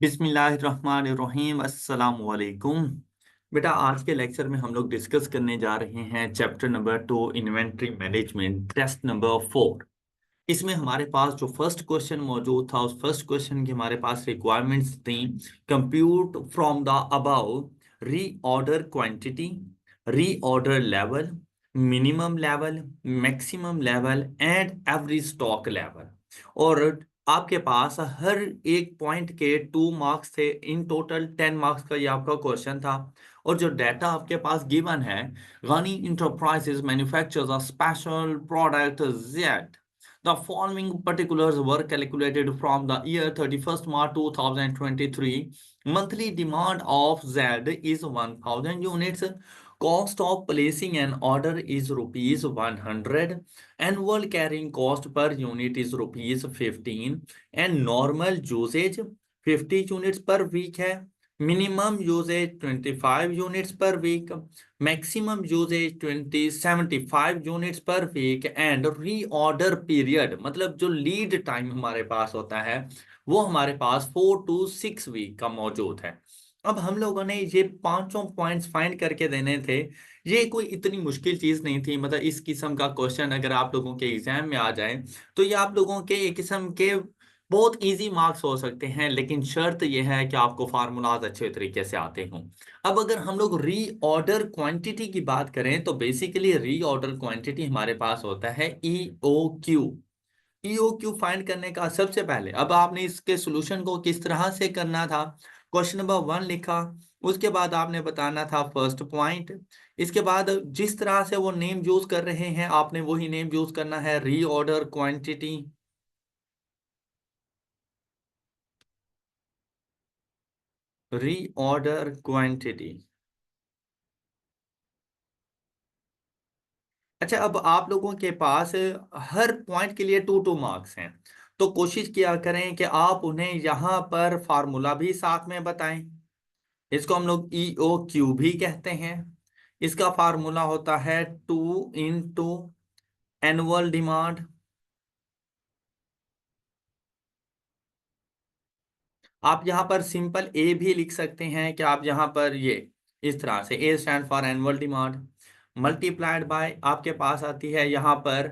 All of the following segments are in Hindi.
बिस्मिल्लाहिर्रहमानिर्रहीम अस्सलाम वालेकुम। बेटा आज के लेक्चर में हम लोग डिस्कस करने जा रहे हैं chapter number 2 inventory management test number 4। इसमें हमारे पास जो फर्स्ट क्वेश्चन मौजूद था उस फर्स्ट क्वेश्चन की हमारे पास रिक्वायरमेंट्स थी। Compute from the above reorder quantity, reorder level, minimum level, maximum level and average stock level. और आपके पास हर एक पॉइंट के 2 मार्क्स थे। इन टोटल 10 मार्क्स का ये आपका क्वेश्चन था। और जो डाटा आपके पास गिवन है, Ghani Enterprises manufactures a special product Z. The following particulars were calculated from the year 31st March 2023. Monthly demand of Z is 1000 units. Cost of placing an order is rupees 100. Annual carrying cost per unit is rupees 15. And normal usage 50 units per week है। Minimum usage 25 units per week, maximum usage 75 units per week and reorder period मतलब जो लीड टाइम हमारे पास होता है वो हमारे पास 4 to 6 वीक का मौजूद है। अब हम लोगों ने ये पांचों पॉइंट्स फाइंड करके देने थे। ये कोई इतनी मुश्किल चीज नहीं थी। मतलब इस किस्म का क्वेश्चन अगर आप लोगों के एग्जाम में आ जाए तो ये आप लोगों के एक किस्म के बहुत इजी मार्क्स हो सकते हैं, लेकिन शर्त यह है कि आपको फार्मूलाज अच्छे तरीके से आते हों। अब अगर हम लोग रीऑर्डर क्वांटिटी की बात करें तो बेसिकली रीऑर्डर क्वांटिटी हमारे पास होता है ईओक्यू। ईओक्यू फाइंड करने का सबसे पहले अब आपने इसके सॉल्यूशन को किस तरह से करना था। क्वेश्चन नंबर 1 लिखा, उसके बाद आपने बताना था फर्स्ट पॉइंट। इसके बाद जिस तरह से वो नेम यूज कर रहे हैं आपने वही नेम यूज करना है, रीऑर्डर क्वांटिटी। Reorder quantity. अच्छा, अब आप लोगों के पास हर पॉइंट के लिए 2 2 मार्क्स हैं, तो कोशिश किया करें कि आप उन्हें यहाँ पर फार्मूला भी साथ में बताएं। इसको हम लोग ईओ क्यू भी कहते हैं। इसका फार्मूला होता है 2 into एनुअल डिमांड। आप यहाँ पर सिंपल ए भी लिख सकते हैं कि आप यहाँ पर ये इस तरह से A stand for annual demand multiplied by आपके पास आती है यहाँ पर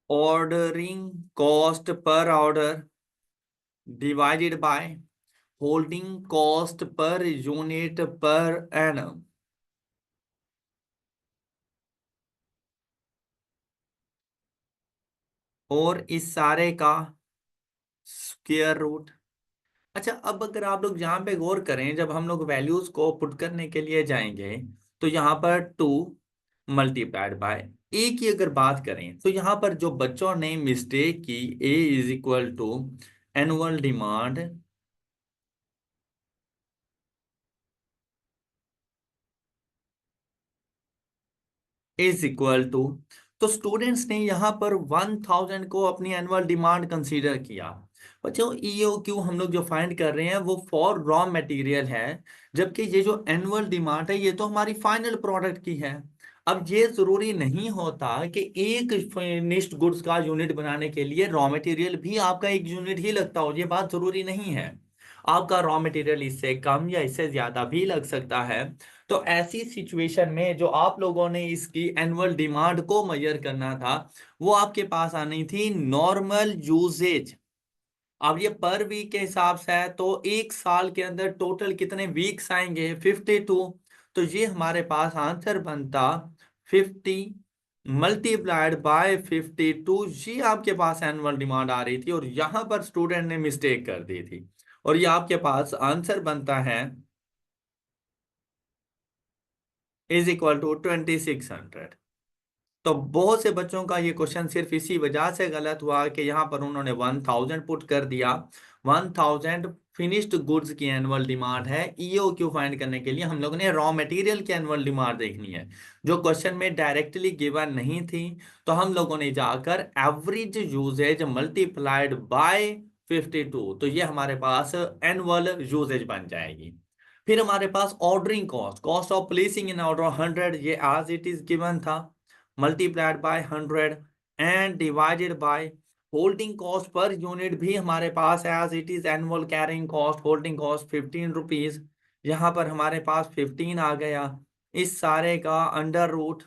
ordering cost per order divided by holding cost per unit per annum. और इस सारे का स्क्वायर रूट। अच्छा, अब अगर आप लोग यहाँ पे गौर करें, जब हम लोग वैल्यूज को पुट करने के लिए जाएंगे तो यहाँ पर 2 मल्टीप्लाइड बाय ए की अगर बात करें तो यहाँ पर जो बच्चों ने मिस्टेक की, A is equal to annual demand is equal to, तो स्टूडेंट्स ने यहाँ पर 1000 को अपनी एनुअल डिमांड कंसीडर किया। बच्चों ईओ क्यू हम लोग जो फाइंड कर रहे हैं वो फॉर रॉ मटेरियल है, जबकि ये जो एनुअल डिमांड है ये तो हमारी फाइनल प्रोडक्ट की है। अब ये जरूरी नहीं होता कि एक फिनिश्ड गुड्स का यूनिट बनाने के लिए रॉ मटेरियल भी आपका एक यूनिट ही लगता हो, ये बात जरूरी नहीं है। आपका रॉ मटेरियल इससे कम या इससे ज्यादा भी लग सकता है। तो ऐसी सिचुएशन में जो आप लोगों ने इसकी एनुअल डिमांड को मेजर करना था वो आपके पास आनी थी नॉर्मल यूजेज। अब ये पर वीक के हिसाब से है तो एक साल के अंदर टोटल कितने वीक्स आएंगे, 52। तो ये हमारे पास आंसर बनता 50 मल्टीप्लाइड बाय 52। ये आपके पास एनुअल डिमांड आ रही थी और यहां पर स्टूडेंट ने मिस्टेक कर दी थी और ये आपके पास आंसर बनता है इज इक्वल टू 2600। तो बहुत से बच्चों का ये क्वेश्चन सिर्फ इसी वजह से गलत हुआ कि यहाँ पर उन्होंने 1000 पुट कर दिया। 1000 फिनिश्ड गुड्स की एनुअल डिमांड है। ईओ क्यू फाइंड करने के लिए हम लोगों ने रॉ मटेरियल की एनुअल डिमांड देखनी है जो क्वेश्चन में डायरेक्टली गिवन नहीं थी। तो हम लोगों ने जाकर एवरेज यूजेज मल्टीप्लाइड बाय 52, तो ये हमारे पास एनुअल यूजेज बन जाएगी। फिर हमारे पास ordering cost, cost of placing in order 100, ये एज इट इज गिवन था, multiplied by 100 and divided by holding cost per unit भी हमारे पास as it is annual carrying cost, holding cost 15 rupees, यहाँ पर हमारे पास 15 आ गया। इस सारे का अंडर रूट,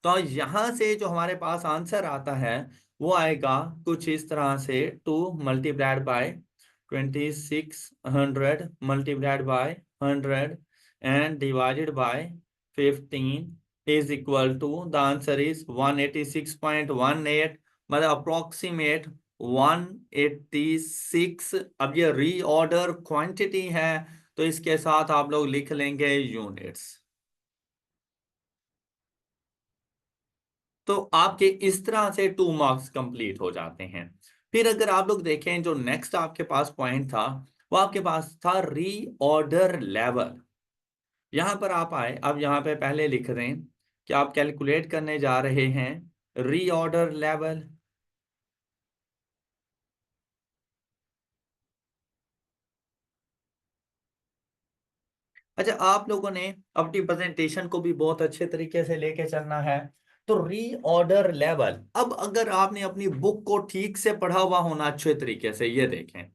तो यहां से जो हमारे पास आंसर आता है वो आएगा कुछ इस तरह से, 2 multiplied by 2600 multiplied by 100 and divided by 15 is equal to, the answer is 186.18, मतलब अप्रोक्सीमेट 186। अब ये रीऑर्डर क्वांटिटी है, तो इसके साथ आप लोग लिख लेंगे यूनिट्स। तो आपके इस तरह से 2 मार्क्स कंप्लीट हो जाते हैं। फिर अगर आप लोग देखें, जो नेक्स्ट आपके पास पॉइंट था वो आपके पास था रीऑर्डर लेवल। यहां पर आप आए, अब यहां पे पहले लिख दें कि आप कैलकुलेट करने जा रहे हैं रीऑर्डर लेवल। अच्छा, आप लोगों ने अपनी प्रेजेंटेशन को भी बहुत अच्छे तरीके से लेके चलना है। तो रीऑर्डर लेवल, अब अगर आपने अपनी बुक को ठीक से पढ़ा हुआ होना अच्छे तरीके से, ये देखें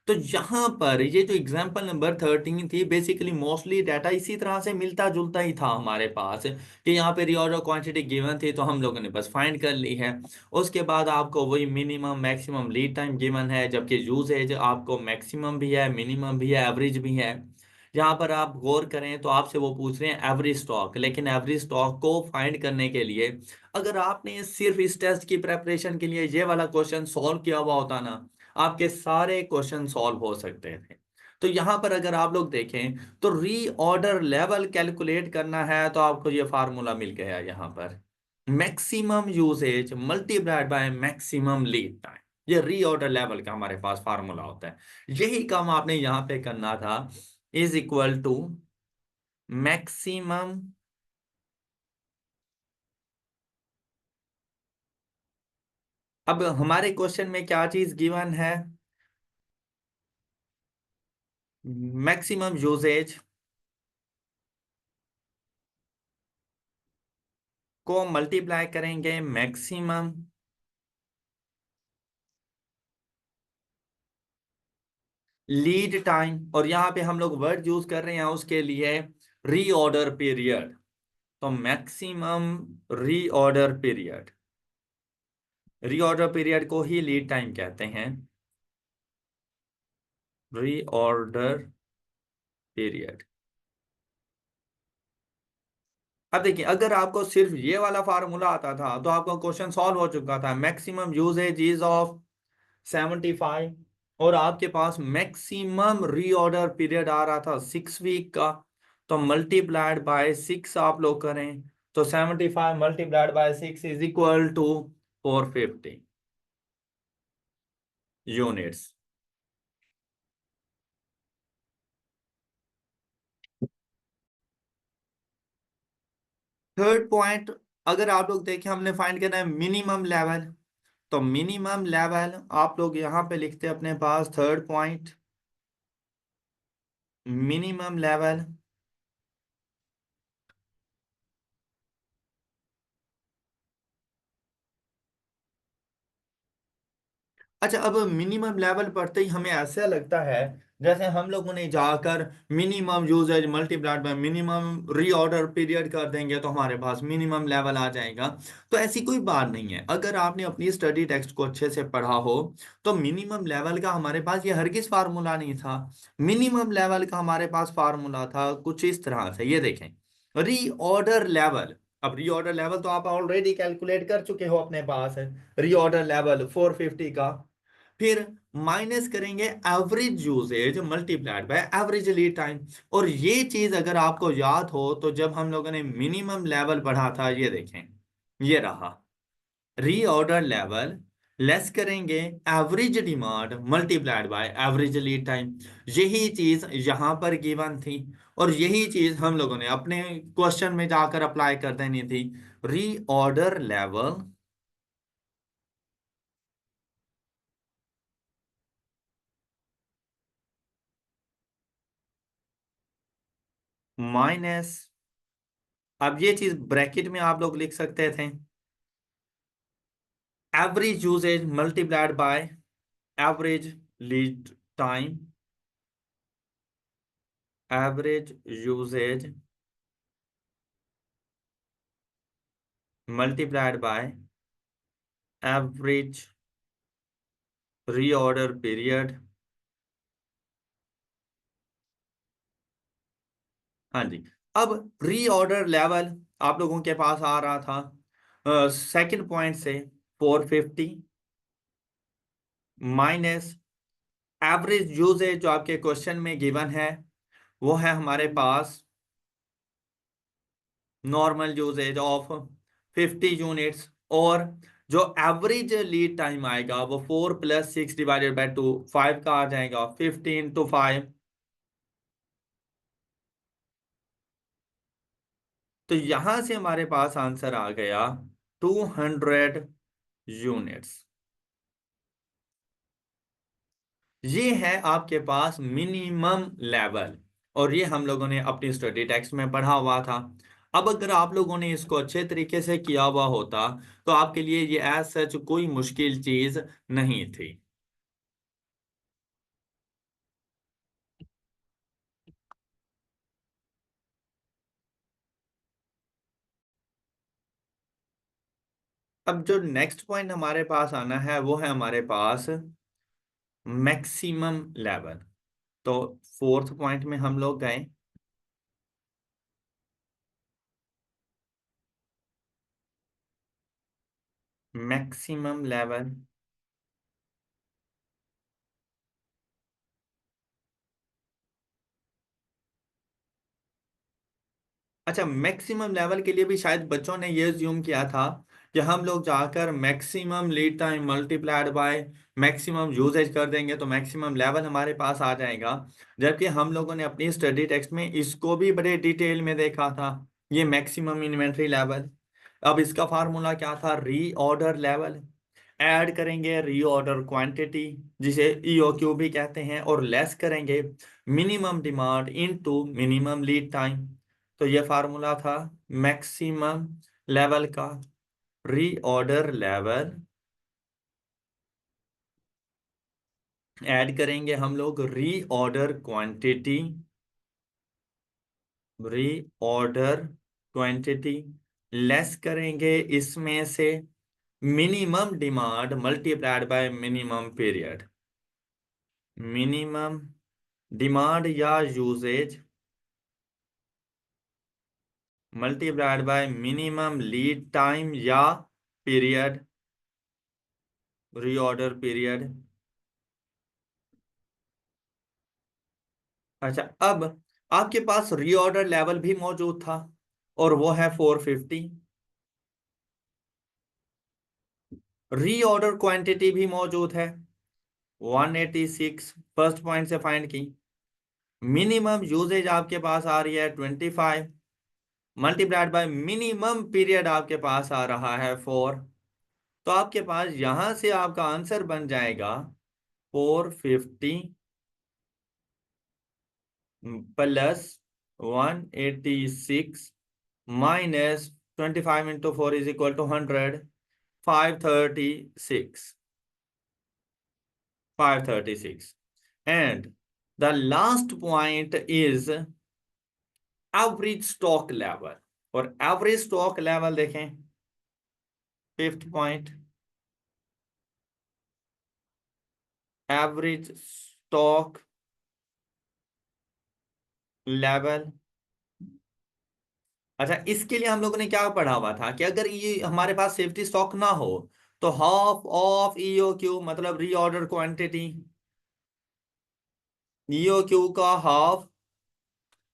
तो यहाँ पर ये जो एग्जाम्पल नंबर 13 थी, बेसिकली मोस्टली डाटा इसी तरह से मिलता जुलता ही था हमारे पास, कि यहाँ पे रीऑर्डर क्वांटिटी गिवन थी तो हम लोगों ने बस फाइंड कर ली है। उसके बाद आपको वही minimum maximum lead time given है, जबकि यूजेज आपको मैक्सिमम भी है, मिनिमम भी है, एवरेज भी है। यहाँ पर आप गौर करें तो आपसे वो पूछ रहे हैं एवरेज स्टॉक, लेकिन एवरेज स्टॉक को फाइंड करने के लिए अगर आपने सिर्फ इस टेस्ट की प्रेपरेशन के लिए ये वाला क्वेश्चन सॉल्व किया हुआ होता ना, आपके सारे क्वेश्चन सॉल्व हो सकते थे। तो यहाँ पर अगर आप लोग देखें तो रीऑर्डर लेवल कैलकुलेट करना है तो आपको ये फार्मूला मिल गया यहाँ पर, maximum usage multiplied by maximum lead time. ये रीऑर्डर लेवल का हमारे पास फार्मूला होता है। यही काम आपने यहाँ पे करना था, इज इक्वल टू मैक्सिमम। अब हमारे क्वेश्चन में क्या चीज गिवन है, मैक्सिमम यूसेज को मल्टीप्लाई करेंगे मैक्सिमम लीड टाइम, और यहाँ पे हम लोग वर्ड यूज कर रहे हैं उसके लिए रीऑर्डर पीरियड। तो maximum reorder period, reorder period को ही लीड टाइम कहते हैं, रीऑर्डर पीरियड। अब देखिए, अगर आपको सिर्फ ये वाला फार्मूला आता था तो आपका क्वेश्चन सॉल्व हो चुका था। मैक्सिमम यूजेज इज ऑफ 75, और आपके पास मैक्सिमम रीऑर्डर पीरियड आ रहा था 6 वीक का, तो मल्टीप्लाइड बाय 6 आप लोग करें तो 75 multiplied by 6 is equal to 450 units. Third point, अगर आप लोग देखें हमने फाइंड करना है मिनिमम लेवल, तो मिनिमम लेवल आप लोग यहां पे लिखते हैं अपने पास थर्ड पॉइंट, मिनिमम लेवल। अच्छा, अब मिनिमम लेवल पढ़ते ही हमें ऐसा लगता है जैसे हम लोगों ने जाकर minimum usage multiplied by minimum reorder period कर देंगे तो हमारे पास मिनिमम लेवल आ जाएगा। तो ऐसी कोई बात नहीं है। अगर आपने अपनी स्टडी टेक्स्ट को अच्छे से पढ़ा हो तो मिनिमम लेवल का हमारे पास ये हरगिज फार्मूला नहीं था। मिनिमम लेवल का हमारे पास फार्मूला था कुछ इस तरह से, ये देखें रीऑर्डर लेवल। अब रीऑर्डर लेवल तो आप ऑलरेडी कैलकुलेट कर चुके हो अपने पास है, रीऑर्डर लेवल 450 का। फिर माइनस करेंगे average usage multiplied by average lead time. और ये चीज अगर आपको याद हो तो जब हम लोगों ने मिनिमम लेवल पढ़ा था, ये देखें ये रहा रीऑर्डर लेवल, लेस करेंगे average demand multiplied by average lead time. यही चीज यहां पर गिवन थी, और यही चीज हम लोगों ने अपने क्वेश्चन में जाकर अप्लाई कर देनी थी। रीऑर्डर लेवल माइनस, अब ये चीज ब्रैकेट में आप लोग लिख सकते थे average usage multiplied by average lead time, average usage multiplied by average reorder period. हाँ जी। अब रीऑर्डर लेवल आप लोगों के पास आ रहा था सेकंड पॉइंट से 450 माइनस एवरेज यूजेज जो आपके क्वेश्चन में गिवन है वो है हमारे पास नॉर्मल यूजेज ऑफ 50 यूनिट्स, और जो एवरेज लीड टाइम आएगा वो 4 + 6 डिवाइडेड बाय 2 5 का आ जाएगा, 50 × 5। तो यहां से हमारे पास आंसर आ गया 200 यूनिट्स। ये है आपके पास मिनिमम लेवल, और ये हम लोगों ने अपनी स्टडी टेक्स्ट में पढ़ा हुआ था। अब अगर आप लोगों ने इसको अच्छे तरीके से किया हुआ होता तो आपके लिए ये एज सच कोई मुश्किल चीज नहीं थी। अब जो नेक्स्ट पॉइंट हमारे पास आना है वो है हमारे पास मैक्सिमम लेवल। तो फोर्थ पॉइंट में हम लोग गए। मैक्सिमम लेवल, अच्छा मैक्सिमम लेवल के लिए भी शायद बच्चों ने ये ज्यूम किया था कि हम लोग जाकर maximum lead time multiplied by maximum usage कर देंगे तो मैक्सिमम लेवल हमारे पास आ जाएगा। जबकि हम लोगों ने अपनी स्टडी टेक्स्ट में इसको भी बड़े डिटेल में देखा था, ये मैक्सिमम इन्वेंट्री लेवल। अब इसका फार्मूला क्या था, रीऑर्डर लेवल। ऐड करेंगे रीऑर्डर क्वांटिटी जिसे ईओक्यू भी कहते हैं, और लेस करेंगे minimum demand into minimum lead time. तो ये फार्मूला था मैक्सिमम लेवल का। रीऑर्डर लेवल ऐड करेंगे हम लोग reorder quantity, reorder quantity less करेंगे इसमें से minimum demand multiplied by minimum period. Minimum demand या usage multiplied by minimum lead time या पीरियड, रीऑर्डर पीरियड। अच्छा, अब आपके पास रीऑर्डर लेवल भी मौजूद था और वो है 450। रीऑर्डर क्वांटिटी भी मौजूद है 186, फर्स्ट पॉइंट से फाइंड की। मिनिमम यूजेज आपके पास आ रही है 25 मल्टीप्लाइड बाय मिनिमम पीरियड आपके पास आ रहा है 4। तो आपके पास यहां से आपका आंसर बन जाएगा 450 +186 -25 × 4 = 100, 536, 536। And the last point is average stock level. और एवरेज स्टॉक लेवल देखें, fifth point, average stock level. अच्छा, इसके लिए हम लोगों ने क्या पढ़ा हुआ था कि अगर ये हमारे पास सेफ्टी स्टॉक ना हो तो हाफ ऑफ ईओक्यू मतलब रीऑर्डर क्वांटिटी, ईओक्यू का हाफ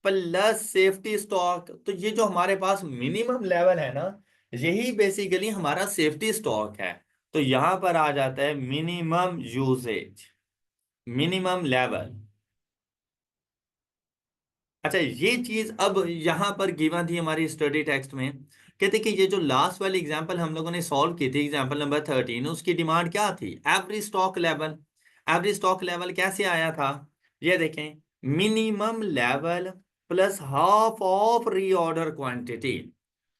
प्लस सेफ्टी स्टॉक। तो ये जो हमारे पास मिनिमम लेवल है ना, यही बेसिकली हमारा सेफ्टी स्टॉक है। तो यहां पर आ जाता है मिनिमम यूजेज, मिनिमम लेवल। अच्छा, ये चीज अब यहां पर गिवन थी हमारी स्टडी टेक्स्ट में। कहते कि ये जो लास्ट वाली एग्जांपल हम लोगों ने सॉल्व की थी, एग्जांपल नंबर 13, उसकी डिमांड क्या थी, average stock level. Average stock level कैसे आया था, ये देखें, minimum level plus half of reorder quantity.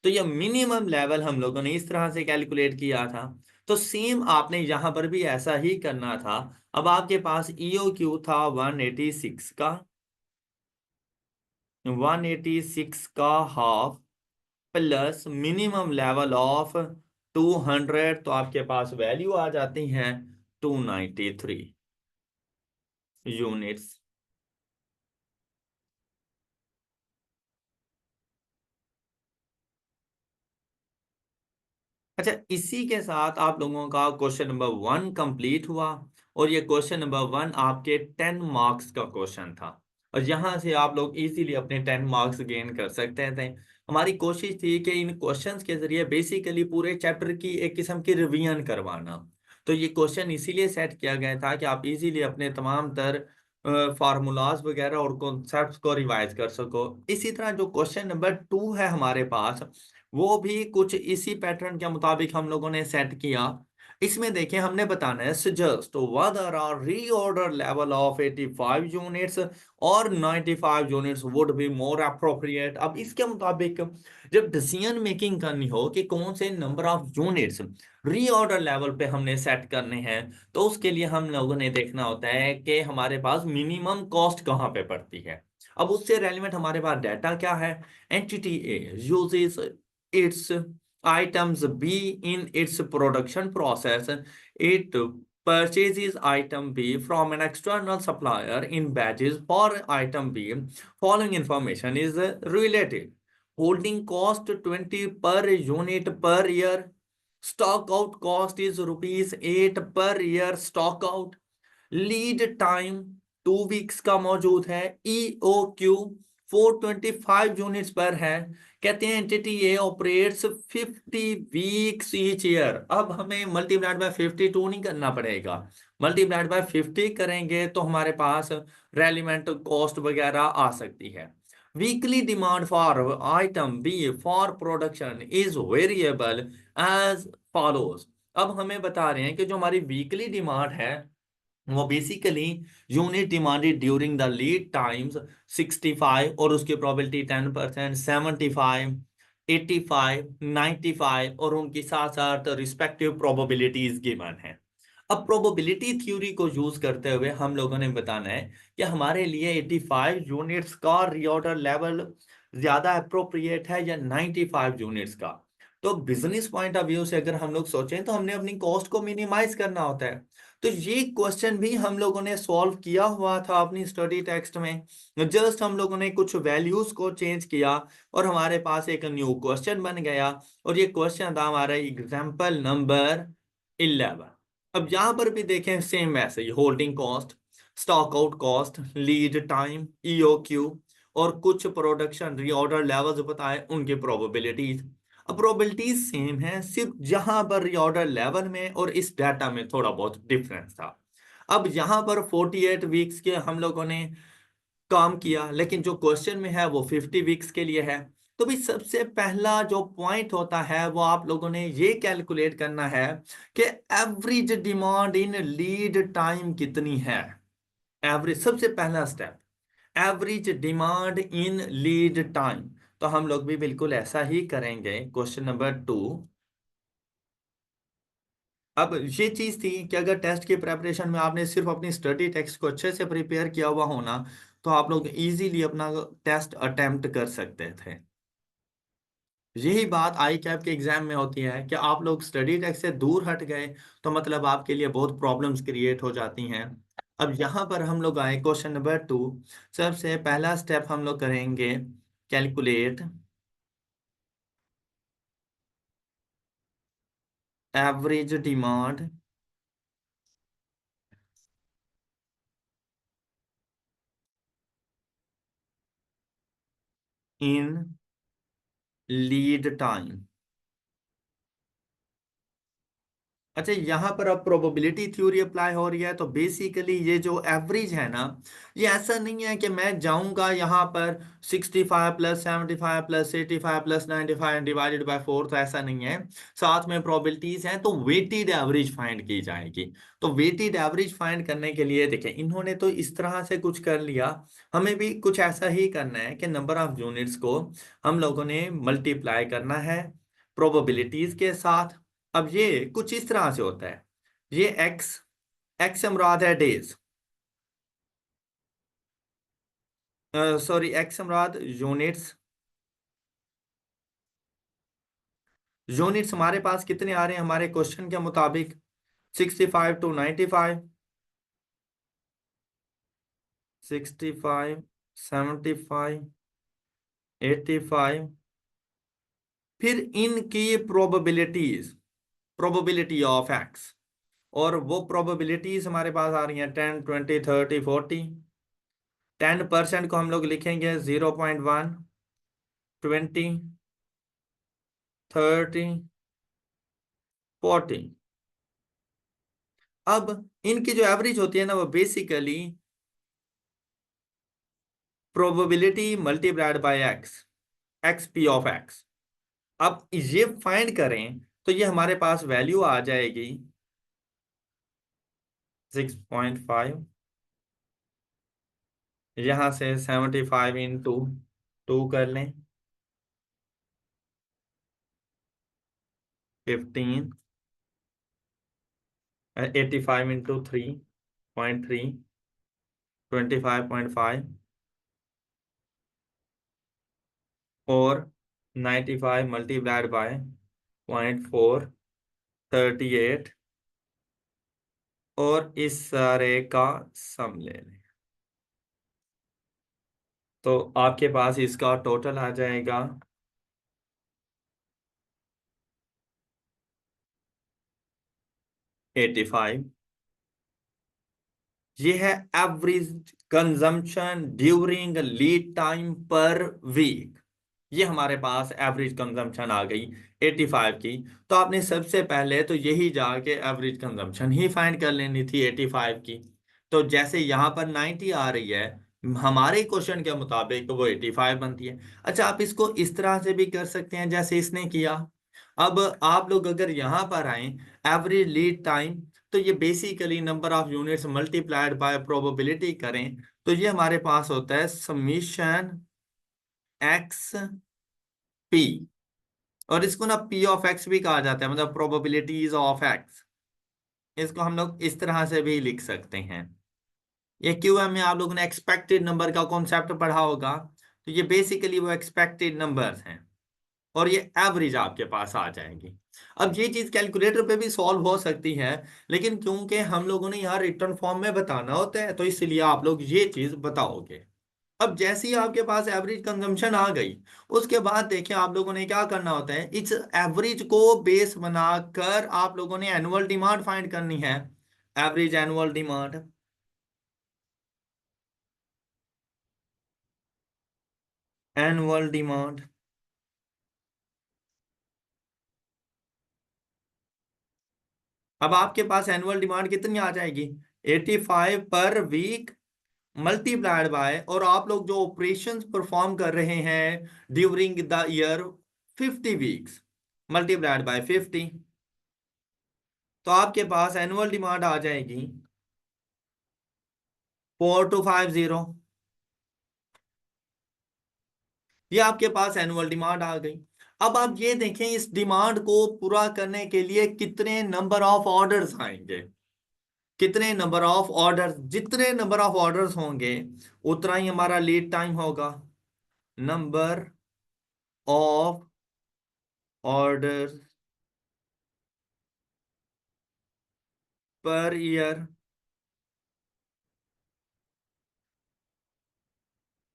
तो ये मिनिमम लेवल हम लोगों ने इस तरह से कैलकुलेट किया था। तो सेम आपने यहां पर भी ऐसा ही करना था। अब आपके पास ईओ क्यू था 186 का, 186 का half plus minimum level of 200, तो आपके पास वैल्यू आ जाती है 293 यूनिट्स। अच्छा, इसी के साथ आप लोगों का क्वेश्चन नंबर 1 कंप्लीट हुआ। और ये क्वेश्चन नंबर 1 आपके 10 मार्क्स का क्वेश्चन था, और यहां से आप लोग इजीली अपने 10 मार्क्स गेन कर सकते थे। हमारी कोशिश थी कि इन क्वेश्चंस के जरिए बेसिकली पूरे चैप्टर की एक किस्म की रिवीजन करवाना। तो ये क्वेश्चन इसीलिए सेट किया गया था कि आप इजीली अपने तमाम तर फार्मूलाज वगैरह और कॉन्सेप्ट्स को रिवाइज कर सको। इसी तरह जो क्वेश्चन नंबर 2 है हमारे पास, वो भी कुछ इसी पैटर्न के मुताबिक हम लोगों ने सेट किया। इसमें देखें, हमने बताना है suggest whether a reorder level of 85 units और 95 units would be more appropriate। अब इसके मुताबिक जब डिसीजन मेकिंग करनी हो कि कौन से number of units reorder level पे हमने सेट करने हैं, तो उसके लिए हम लोगों ने देखना होता है कि हमारे पास मिनिमम कॉस्ट कहाँ पे पड़ती है। अब उससे रेलिवेंट हमारे पास डाटा क्या है? Entity A uses its items B in its production process. It purchases item B from an external supplier in batches for item B. Following information is related. Holding cost 20 per unit per year. Stock out cost is rupees 8 per year stock out. Lead time 2 weeks का मौजूद है। EOQ 425 यूनिट्स पर है। कहते हैं एंटिटी ए ऑपरेट्स 50 वीक्स ईच ईयर। अब हमें मल्टीप्लाइड बाय 52 नहीं करना पड़ेगा, मल्टीप्लाइड बाय 50 करेंगे तो हमारे पास रेलिवेंट कॉस्ट वगैरह आ सकती है। Weekly demand for item B for production is variable as follows. अब हमें बता रहे हैं कि जो हमारी वीकली डिमांड है वो basically unit demanded during the lead times 65, और उसकी प्रोबेबिलिटी 10%, 75, 85, 95, और उनके साथ साथ रिस्पेक्टिव प्रोबेबिलिटीज गिवन है। अब प्रोबेबिलिटी थ्योरी को यूज करते हुए हम लोगों ने बताना है कि हमारे लिए 85 यूनिट्स का रीऑर्डर लेवल ज्यादा अप्रोप्रिएट है या 95 यूनिट्स का। तो बिजनेस पॉइंट ऑफ व्यू से अगर हम लोग सोचें तो हमने अपनी कॉस्ट को मिनिमाइज करना होता है। तो ये क्वेश्चन भी हम लोगों ने सॉल्व किया हुआ था अपनी स्टडी टेक्स्ट में। जस्ट हम लोगों ने कुछ वैल्यूज को चेंज किया और हमारे पास एक न्यू क्वेश्चन बन गया। और ये क्वेश्चन था हमारा एग्जाम्पल नंबर 11। अब यहां पर भी देखें सेम वैसे ही holding cost, stock out cost, lead time, EOQ, और कुछ प्रोडक्शन रीऑर्डर लेवल्स बताए, उनकी प्रोबेबिलिटीज। अब प्रोबेबिलिटीज सेम है, सिर्फ जहां पर रीऑर्डर लेवल में और इस डाटा में थोड़ा बहुत डिफरेंस था। अब यहां पर 48 वीक्स के हम लोगों ने काम किया, लेकिन जो क्वेश्चन में है वो 50 वीक्स के लिए है। तो भी सबसे पहला जो पॉइंट होता है वो आप लोगों ने ये कैलकुलेट करना है कि average demand in lead time कितनी है। एवरेज, सबसे पहला step, average demand in lead time. तो हम लोग भी बिल्कुल ऐसा ही करेंगे। Question number 2। अब ये चीज थी कि अगर टेस्ट की प्रेपरेशन में आपने सिर्फ अपनी स्टडी टेक्स्ट को अच्छे से प्रिपेयर किया हुआ होना, तो आप लोग इजीली अपना टेस्ट अटेम्प्ट कर सकते थे। यही बात आई कैप के एग्जाम में होती है कि आप लोग स्टडी टेक्स्ट से दूर हट गए तो मतलब आपके लिए बहुत प्रॉब्लम्स क्रिएट हो जाती हैं। अब यहाँ पर हम लोग आए क्वेश्चन नंबर 2। सबसे पहला स्टेप हम लोग करेंगे calculate average demand in lead time. अच्छा, यहाँ पर अब प्रोबेबिलिटी थ्योरी अप्लाई हो रही है, तो बेसिकली ये जो एवरेज है ना, ये ऐसा नहीं है कि मैं जाऊंगा यहाँ पर 65 plus 75 plus 85 plus 95 divided by 4, तो ऐसा नहीं है। साथ में प्रोबेबिलिटीज हैं तो वेटेड एवरेज फाइंड की जाएगी। तो वेटेड एवरेज फाइंड करने के लिए देखें, इन्होंने तो इस तरह से कुछ कर लिया, हमें भी कुछ ऐसा ही करना है कि नंबर ऑफ यूनिट्स को हम लोगों ने मल्टीप्लाई करना है प्रोबेबिलिटीज के साथ। अब ये कुछ इस तरह से होता है, ये एक्स, एक्स से मुराद है डेज, सॉरी एक्स से मुराद यूनिट्स। यूनिट्स हमारे पास कितने आ रहे हैं हमारे क्वेश्चन के मुताबिक? 65 to 95, 65, 75, 85। फिर इनकी प्रोबेबिलिटीज, प्रोबेबिलिटी ऑफ एक्स, और वो प्रोबेबिलिटीज हमारे पास आ रही हैं 10, 20, 30, 40। 10% को हम लोग लिखेंगे 0.1, 20, 30, 40। अब इनकी जो एवरेज होती है ना, वो basically probability multiplied by x, x P of x. अब ये फाइंड करें तो ये हमारे पास वैल्यू आ जाएगी 6.5। यहां से 75 इंटू 2 कर लें, 15, 85 इंटू 3.3, 25.5, और 95 मल्टीप्लाइड बाय 0.4, 38। और इस सारे का सम ले लें तो आपके पास इसका टोटल आ जाएगा 85। ये है average consumption during lead time per week. ये हमारे पास एवरेज कंजम्पशन आ गई 85 की। तो आपने सबसे पहले तो यही जाके एवरेज कंजम्पशन ही फाइंड कर लेनी थी 85 की। तो जैसे यहाँ पर 90 आ रही है, हमारे क्वेश्चन के मुताबिक वो 85 बनती है। अच्छा, आप इसको इस तरह से भी कर सकते हैं जैसे इसने किया। अब आप लोग अगर यहाँ पर आए एवरेज लीड टाइम, तो ये basically number of units multiplied by probability करें तो ये हमारे पास होता है समीशन एक्स पी। और इसको ना पी ऑफ एक्स भी कहा जाता है, मतलब प्रोबेबिलिटीज ऑफ एक्स। इसको हम लोग इस तरह से भी लिख सकते हैं। ये क्यूएम में आप लोगों ने एक्सपेक्टेड नंबर का कॉन्सेप्ट पढ़ा होगा, तो ये बेसिकली वो एक्सपेक्टेड नंबर्स हैं, और ये एवरेज आपके पास आ जाएगी। अब ये चीज कैलकुलेटर पे भी सॉल्व हो सकती है, लेकिन क्योंकि हम लोगों ने यहाँ रिटर्न फॉर्म में बताना होता है, तो इसलिए आप लोग ये चीज बताओगे। अब जैसे ही आपके पास एवरेज कंजम्पशन आ गई, उसके बाद देखिए आप लोगों ने क्या करना होता है, इस एवरेज को बेस बनाकर आप लोगों ने एनुअल डिमांड फाइंड करनी है। Average annual demand, annual demand. अब आपके पास एनुअल डिमांड कितनी आ जाएगी? 85 पर वीक मल्टीप्लाइड बाय, और आप लोग जो ऑपरेशंस परफॉर्म कर रहे हैं during the year 50 weeks, multiplied by 50। तो आपके पास एनुअल डिमांड आ जाएगी 4250। ये आपके पास एनुअल डिमांड आ गई। अब आप ये देखें इस डिमांड को पूरा करने के लिए कितने नंबर ऑफ ऑर्डर्स आएंगे। कितने नंबर ऑफ ऑर्डर्स, जितने नंबर ऑफ ऑर्डर्स होंगे उतना ही हमारा लीड टाइम होगा। Number of orders per year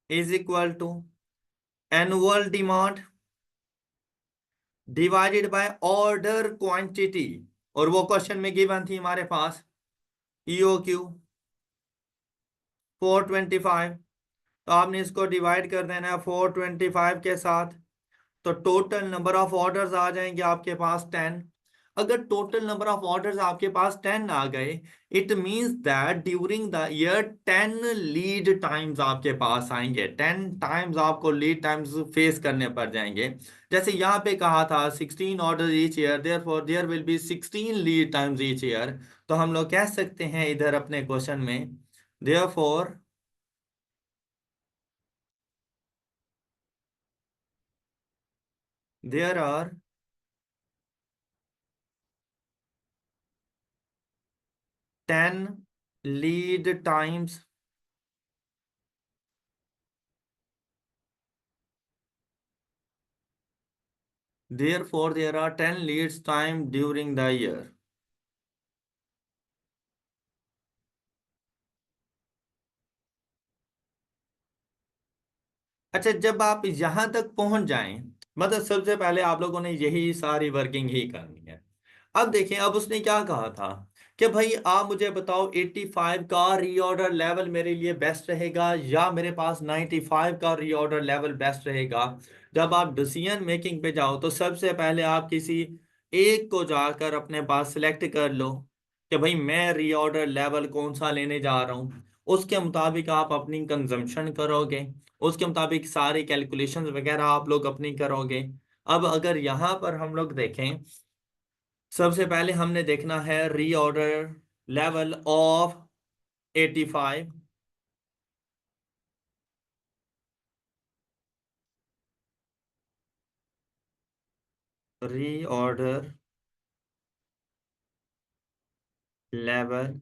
is equal to annual demand divided by order quantity. और वो क्वेश्चन में गिवन थी हमारे पास ईओ क्यू 425। तो आपने इसको डिवाइड कर देना है 425 के साथ, तो टोटल नंबर ऑफ ऑर्डर्स आ जाएंगे आपके पास 10। अगर टोटल नंबर ऑफ ऑर्डर्स आपके पास 10 आ गए, it means that during the year 10 lead times आपके पास आएंगे। 10 टाइम्स आपको लीड टाइम्स फेस करने पड़ जाएंगे। जैसे यहाँ पे कहा था 16 order each year, therefore there will be 16 lead times each year. तो हम लोग कह सकते हैं इधर अपने क्वेश्चन में, therefore there are 10 lead times. Therefore, there are 10 leads time during the year. अच्छा, जब आप यहां तक पहुंच जाएं, मतलब सबसे पहले आप लोगों ने यही सारी वर्किंग ही करनी है। अब देखें, अब उसने क्या कहा था कि भाई आप मुझे बताओ 85 का रीऑर्डर लेवल मेरे लिए बेस्ट रहेगा या मेरे पास 95 का रीऑर्डर लेवल बेस्ट रहेगा। जब आप डिसीजन मेकिंग पे जाओ तो सबसे पहले आप किसी एक को जाकर अपने पास सिलेक्ट कर लो कि भाई मैं रीऑर्डर लेवल कौन सा लेने जा रहा हूँ। उसके मुताबिक आप अपनी कंजम्पशन करोगे, उसके मुताबिक सारी कैलकुलेशंस वगैरह आप लोग अपनी करोगे। अब अगर यहाँ पर हम लोग देखें, सबसे पहले हमने देखना है reorder level of 85। Reorder level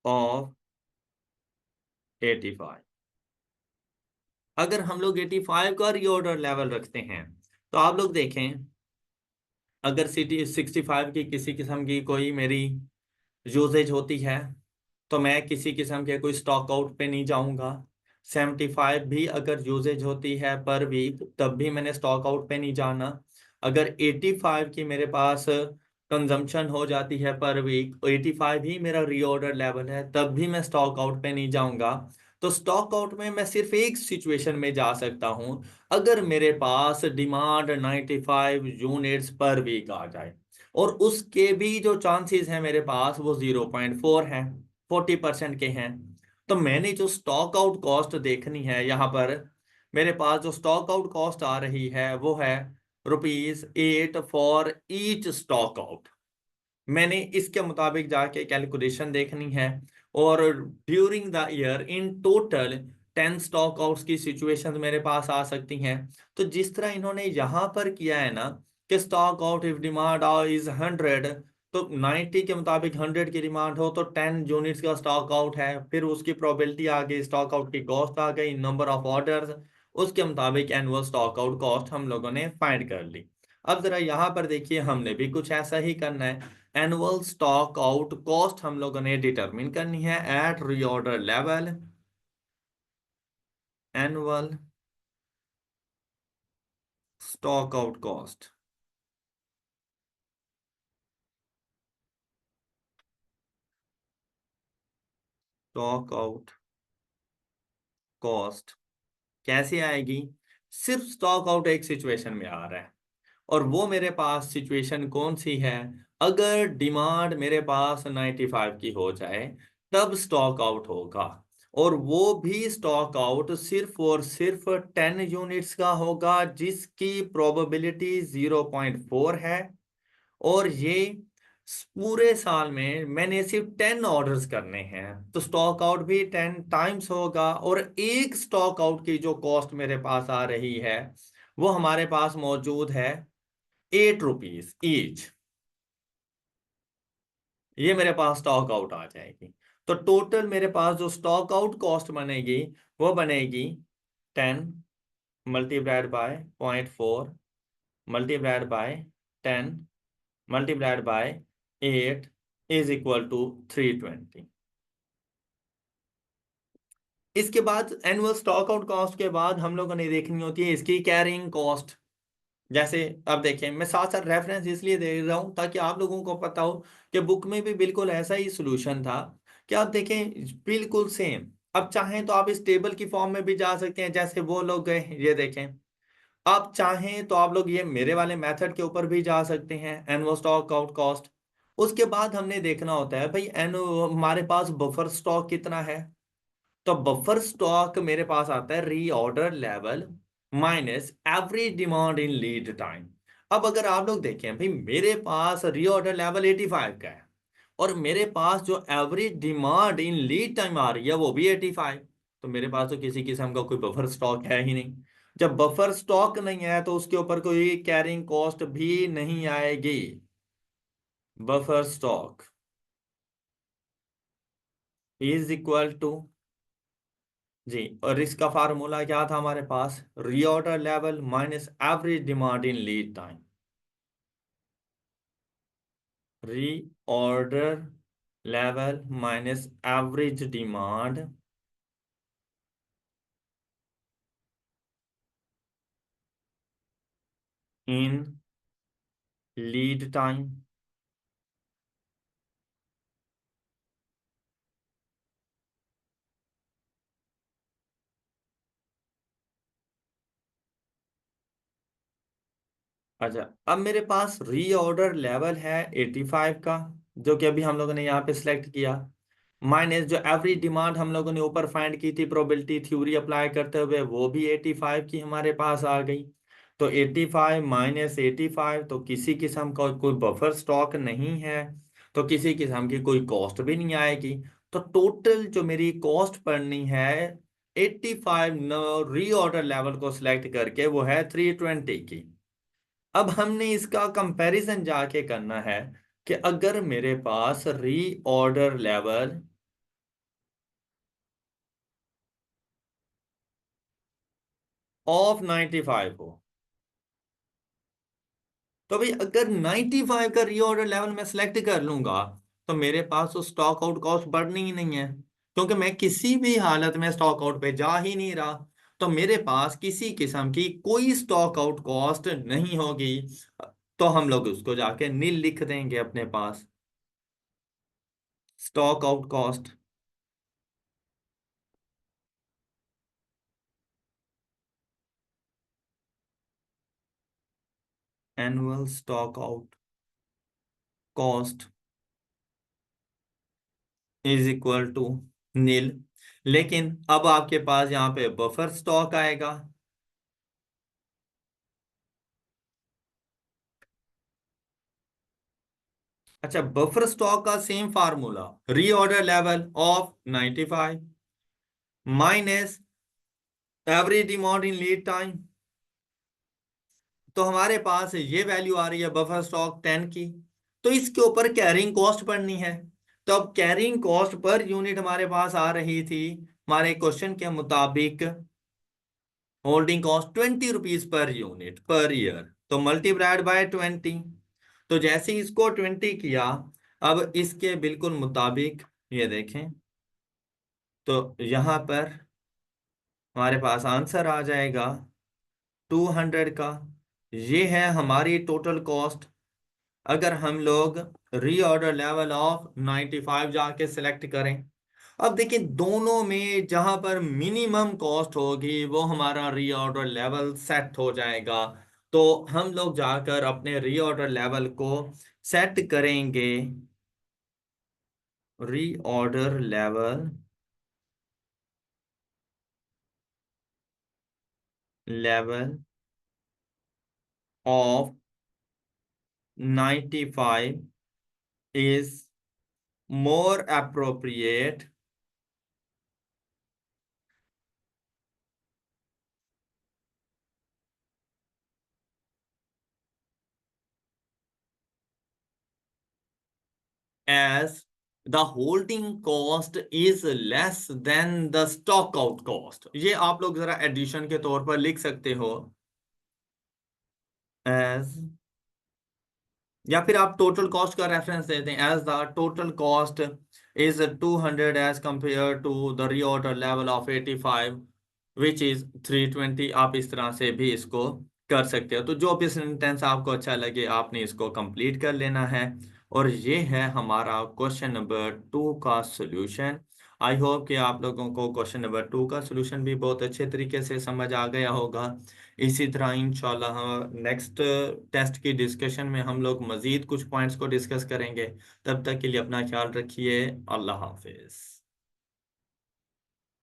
of 85। अगर हम लोग 85 का रीऑर्डर लेवल रखते हैं तो आप लोग देखें, अगर सिटी 65 की किसी किस्म की कोई मेरी यूसेज होती है तो मैं किसी किस्म के कोई स्टॉक आउट पे नहीं जाऊंगा। 75 भी अगर यूसेज होती है पर वीक तब भी मैंने स्टॉक आउट पे नहीं जाना। अगर 85 की मेरे पास कंजम्पशन हो जाती है पर वीक, 85 ही मेरा रीऑर्डर लेवल है, तब भी मैं स्टॉक आउट पे नहीं जाऊंगा। तो स्टॉक आउट में मैं सिर्फ एक सिचुएशन में जा सकता हूं, अगर मेरे पास डिमांड 95 यूनिट्स पर वीक आ जाए और उसके भी जो चांसेस हैं मेरे पास वो 0.4 हैं, 40% के हैं। तो मैंने जो स्टॉक आउट कॉस्ट देखनी है यहाँ पर, मेरे पास जो स्टॉक आउट कॉस्ट आ रही है वो है ₹8 फॉर ईच स्टॉक आउट। मैंने इसके मुताबिक जाके कैलकुलेशन देखनी है। और during the year in total 10 stock outs की सिचुएशंस मेरे पास आ सकती हैं। तो जिस तरह इन्होंने यहाँ पर किया है ना कि stock out if demand is 100, तो 90 के मुताबिक 100 की डिमांड हो तो 10 यूनिट्स का स्टॉक आउट है, फिर उसकी प्रोबेबिलिटी आ गई, स्टॉक आउट की कॉस्ट आ गई, नंबर ऑफ ऑर्डर्स, उसके मुताबिक एनुअल स्टॉक आउट कॉस्ट हम लोगों ने फाइंड कर ली। अब जरा यहाँ पर देखिए, हमने भी कुछ ऐसा ही करना है। एनुअल स्टॉक आउट कॉस्ट हम लोगों ने डिटरमिन करनी है at reorder level. Annual stock out cost, stock out cost कैसे आएगी? सिर्फ स्टॉक आउट एक सिचुएशन में आ रहा है, और वो मेरे पास सिचुएशन कौन सी है? अगर डिमांड मेरे पास 95 की हो जाए तब स्टॉक आउट होगा, और वो भी स्टॉक आउट सिर्फ और सिर्फ 10 यूनिट्स का होगा जिसकी प्रोबेबिलिटी 0.4 है। और ये पूरे साल में मैंने सिर्फ 10 ऑर्डर्स करने हैं, तो स्टॉक आउट भी 10 टाइम्स होगा। और एक स्टॉक आउट की जो कॉस्ट मेरे पास आ रही है वो हमारे पास मौजूद है ₹8 ईच। ये मेरे पास स्टॉक आउट आ जाएगी। तो टोटल मेरे पास जो स्टॉक आउट कॉस्ट बनेगी वो बनेगी 10 multiplied by 0.4 multiplied by 10 multiplied by 8 is equal to 320। इसके बाद एनुअल स्टॉक आउट कॉस्ट के बाद हम लोगों ने देखनी होती है इसकी कैरिंग कॉस्ट। जैसे अब देखें, मैं साथ साथ रेफरेंस इसलिए दे रहा हूं ताकि आप लोगों को पता हो कि बुक में भी बिल्कुल ऐसा ही सोल्यूशन था कि आप देखें बिल्कुल सेम। अब चाहें तो आप इस टेबल की फॉर्म में भी जा सकते हैं जैसे वो लोग गए, ये देखें। आप चाहें तो आप लोग ये मेरे वाले मेथड के ऊपर भी जा सकते हैं, एनुअल स्टॉक आउट कॉस्ट। उसके बाद हमने देखना होता है भाई एनु हमारे पास बफर स्टॉक कितना है। तो बफर स्टॉक मेरे पास आता है reorder level minus average demand in lead time. अब अगर आप लोग देखें भाई, मेरे पास रीऑर्डर लेवल 85 का है और मेरे पास जो average demand in lead time आ रही है वो भी 85, तो मेरे पास तो किसी किस्म का कोई बफर स्टॉक है ही नहीं। जब बफर स्टॉक नहीं है तो उसके ऊपर कोई कैरिंग कॉस्ट भी नहीं आएगी। Buffer stock is equal to जी, और इसका फार्मूला क्या था हमारे पास, reorder level minus average demand in lead time. Reorder level minus average demand in lead time. अच्छा, अब मेरे पास रीऑर्डर लेवल है 85 का, जो कि अभी हम लोगों ने यहाँ पे सिलेक्ट किया, माइनस जो एवरेज डिमांड हम लोगों ने ऊपर फाइंड की थी प्रोबेबिलिटी थ्योरी अप्लाई करते हुए, वो भी 85 की हमारे पास आ गई। तो 85 माइनस 85, तो किसी किस्म का कोई बफर स्टॉक नहीं है, तो किसी किस्म की कोई कॉस्ट भी नहीं आएगी। तो टोटल जो मेरी कॉस्ट पड़नी है 85 रीऑर्डर लेवल को सिलेक्ट करके, वो है 320 की। अब हमने इसका कंपैरिजन जाके करना है कि अगर मेरे पास रीऑर्डर लेवल ऑफ 95 हो, तो भाई अगर 95 का रीऑर्डर लेवल मैं सिलेक्ट कर लूंगा, तो मेरे पास तो स्टॉक आउट कॉस्ट बढ़नी ही नहीं है, क्योंकि मैं किसी भी हालत में स्टॉक आउट पे जा ही नहीं रहा। तो मेरे पास किसी किस्म की कोई स्टॉक आउट कॉस्ट नहीं होगी। तो हम लोग उसको जाके नील लिख देंगे अपने पास, stock out cost annual stock out cost is equal to nil. लेकिन अब आपके पास यहाँ पे बफर स्टॉक आएगा। अच्छा, बफर स्टॉक का same formula, reorder level of 95 minus average demand in lead time. तो हमारे पास ये वैल्यू आ रही है बफर स्टॉक 10 की। तो इसके ऊपर कैरिंग कॉस्ट पड़नी है। तो अब कैरिंग कॉस्ट पर यूनिट हमारे पास आ रही थी हमारे क्वेश्चन के मुताबिक, holding cost 20 rupees per unit per year, तो मल्टीप्लाइड बाय 20। तो जैसे ही इसको 20 किया, अब इसके बिल्कुल मुताबिक ये देखें, तो यहां पर हमारे पास आंसर आ जाएगा 200 का। ये है हमारी टोटल कॉस्ट। अगर हम लोग रीऑर्डर लेवल ऑफ 95 जाके सिलेक्ट करें, अब देखिए दोनों में जहां पर मिनिमम कॉस्ट होगी वो हमारा रीऑर्डर लेवल सेट हो जाएगा। तो हम लोग जाकर अपने रीऑर्डर लेवल को सेट करेंगे, reorder level level of 95 is more appropriate as the holding cost is less than the stock out cost। ये आप लोग जरा एडिशन के तौर पर लिख सकते हो, as, या फिर आप टोटल कॉस्ट का रेफरेंस देते हैं, as the total cost is 200 as compare to the reorder level of 85 which is 320। आप इस तरह से भी इसको कर सकते हो। तो जो भी सेंटेंस आपको अच्छा लगे आपने इसको कंप्लीट कर लेना है। और ये है हमारा क्वेश्चन नंबर 2 का सोल्यूशन। आई होप कि आप लोगों को क्वेश्चन नंबर 2 का सोल्यूशन भी बहुत अच्छे तरीके से समझ आ गया होगा। इसी तरह इंशाल्लाह नेक्स्ट टेस्ट की डिस्कशन में हम लोग मजीद कुछ पॉइंट्स को डिस्कस करेंगे। तब तक के लिए अपना ख्याल रखिए। अल्लाह हाफिज।